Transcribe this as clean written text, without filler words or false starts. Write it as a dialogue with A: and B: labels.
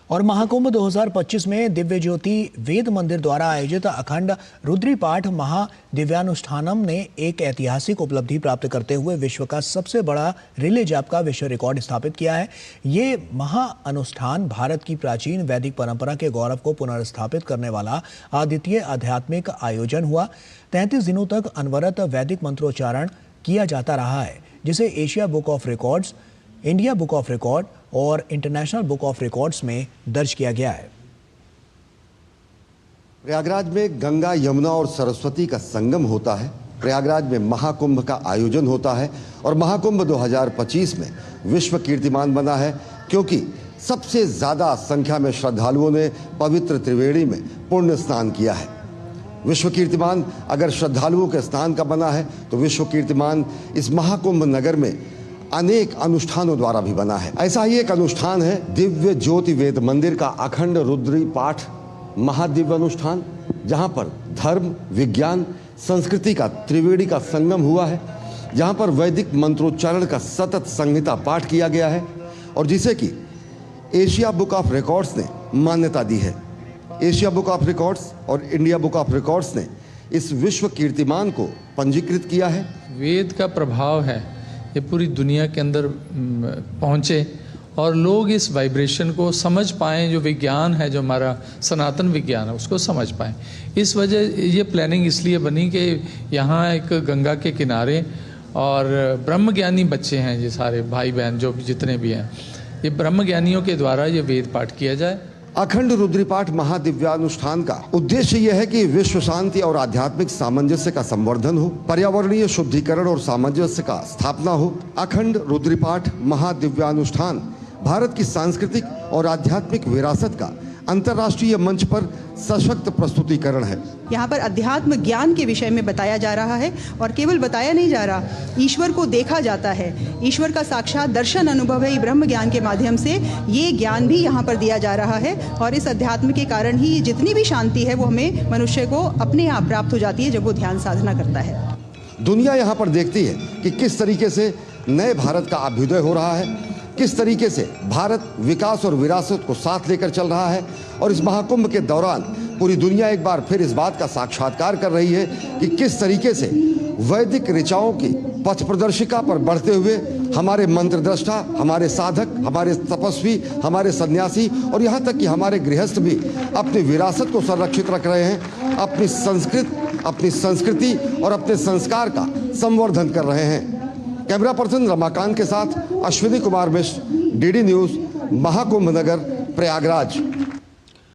A: और महाकुंभ 2025 में दिव्य ज्योति वेद मंदिर द्वारा आयोजित अखंड रुद्री पाठ महादिव्यानुष्ठानम ने एक ऐतिहासिक उपलब्धि प्राप्त करते हुए विश्व का सबसे बड़ा रिले जाप का विश्व रिकॉर्ड स्थापित किया है। ये महाअनुष्ठान भारत की प्राचीन वैदिक परंपरा के गौरव को पुनर्स्थापित करने वाला अद्वितीय आध्यात्मिक आयोजन हुआ। 33 दिनों तक अनवरत वैदिक मंत्रोच्चारण किया जाता रहा है, जिसे Asia book of records, India book of record और इंटरनेशनल बुक ऑफ रिकॉर्ड्स में दर्ज किया गया है।
B: प्रयागराज में गंगा, यमुना और सरस्वती का संगम होता है। प्रयागराज में महाकुंभ का आयोजन होता है और महाकुंभ 2025 में विश्व कीर्तिमान बना है, क्योंकि सबसे ज्यादा संख्या में श्रद्धालुओं ने पवित्र त्रिवेणी में पुण्य स्नान किया है। विश्व कीर्तिमान अगर श्रद्धालुओं के स्नान का बना है तो विश्व कीर्तिमान इस महाकुंभ नगर में अनेक अनुष्ठानों द्वारा भी बना है। ऐसा ही एक अनुष्ठान है दिव्य ज्योति वेद मंदिर का अखंड रुद्री पाठ महादिव्य अनुष्ठान, जहां पर धर्म, विज्ञान, संस्कृति का त्रिवेणी का संगम हुआ है, जहां पर वैदिक मंत्रोच्चारण का सतत संहिता पाठ किया गया है और जिसे कि एशिया बुक ऑफ रिकॉर्ड्स ने मान्यता दी है। एशिया बुक ऑफ रिकॉर्ड्स और इंडिया बुक ऑफ रिकॉर्ड्स ने इस विश्व कीर्तिमान को पंजीकृत किया है।
C: वेद का प्रभाव है ये पूरी दुनिया के अंदर पहुँचे और लोग इस वाइब्रेशन को समझ पाएँ, जो विज्ञान है, जो हमारा सनातन विज्ञान है, उसको समझ पाएँ। इस वजह ये प्लानिंग इसलिए बनी कि यहाँ एक गंगा के किनारे और ब्रह्मज्ञानी बच्चे हैं, ये सारे भाई बहन जो जितने भी हैं, ये ब्रह्मज्ञानियों के द्वारा ये वेद पाठ किया जाए।
B: अखंड रुद्री पाठ महादिव्यानुष्ठान का उद्देश्य यह है कि विश्व शांति और आध्यात्मिक सामंजस्य का संवर्धन हो, पर्यावरणीय शुद्धिकरण और सामंजस्य का स्थापना हो। अखंड रुद्री पाठ महादिव्यानुष्ठान भारत की सांस्कृतिक और आध्यात्मिक विरासत का अंतर्राष्ट्रीय मंच पर सशक्त प्रस्तुतिकरण है।
D: यहाँ पर अध्यात्म ज्ञान के विषय में बताया जा रहा है और केवल बताया नहीं जा रहा, ईश्वर को देखा जाता है। ईश्वर का साक्षात दर्शन अनुभव है। ब्रह्म ज्ञान के माध्यम से ये ज्ञान भी यहाँ पर दिया जा रहा है और इस अध्यात्म के कारण ही जितनी भी शांति है वो हमें मनुष्य को अपने आप प्राप्त हो जाती है जब वो ध्यान साधना करता है।
B: दुनिया यहाँ पर देखती है कि किस तरीके से नए भारत का अभ्युदय हो रहा है, किस तरीके से भारत विकास और विरासत को साथ लेकर चल रहा है। और इस महाकुंभ के दौरान पूरी दुनिया एक बार फिर इस बात का साक्षात्कार कर रही है कि किस तरीके से वैदिक ऋचाओं की पथ प्रदर्शिका पर बढ़ते हुए हमारे मंत्रद्रष्टा, हमारे साधक, हमारे तपस्वी, हमारे सन्यासी और यहाँ तक कि हमारे गृहस्थ भी अपनी विरासत को संरक्षित रख रहे हैं, अपनी संस्कृति और अपने संस्कार का संवर्धन कर रहे हैं। कैमरा पर्सन रमाकांत के साथ अश्विनी कुमार मिश्र, डीडी न्यूज़, महाकुंभ नगर, प्रयागराज।